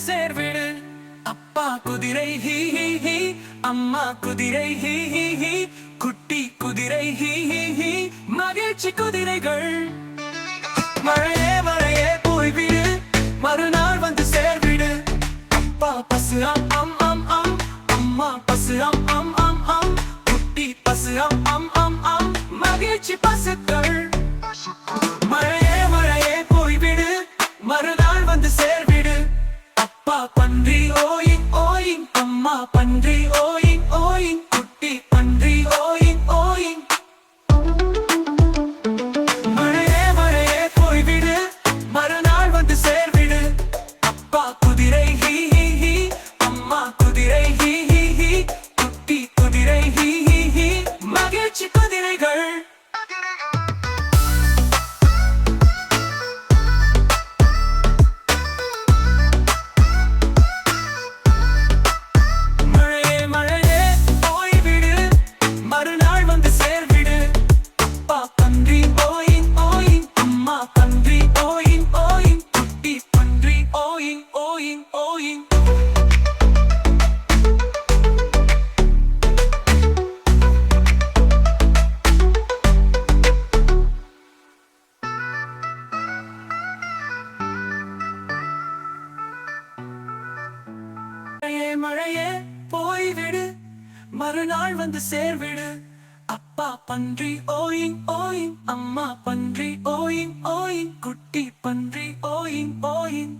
சேர்விடு. அப்பா குதிரை he he he, அம்மா குதிரை ஹி ஹி ஹி, குட்டி குதிரை ஹி ஹி ஹி, மகிழ்ச்சி குதிரைகள். மழையே மழையே போய்விடு, மறுநாள் வந்து சேர்விடு. அப்பா பசு அம் அம் அம் அம், அம்மா பசு அம் அம் அம் அம், குட்டி பசு அம் அம் அம் அம், மகிழ்ச்சி பசுக்கள். மழையே மழையே போய்விடு, மறுநாள் வந்து சேர்விடு. அப்பா பன்றி ஓயிங் ஓயிங், அம்மா பன்றி ஓயிங் ஓயிங், குட்டி பன்றி ஓயிங் ஓயிங். மழையே மழையே போய்விடு, மறுநாள் வந்து சேர்விடு. அப்பா குதிரை ஹி ஹி ஹி, அம்மா குதிரை ஹி ஹி ஹி, குட்டி குதிரை ஹி ஹி ஹி, மகிழ்ச்சி குதிரைகள். மழையே மழையே போய்விடு, மறுநாள் வந்து சேர்விடு. அப்பா பன்றி ஓயிங் ஓயிங், அம்மா பன்றி ஓயிங் ஓயிங், குட்டி பன்றி ஓயிங் ஓயிங் ஓயிங். மழையே மழையே போய்விடு, மறுநாள் வந்து சேர்விடு. அப்பா பன்றி ஓயிங் ஓயிங், அம்மா பன்றி ஓயிங் ஓயிங், குட்டி பன்றி ஓயிங் ஓயிங்.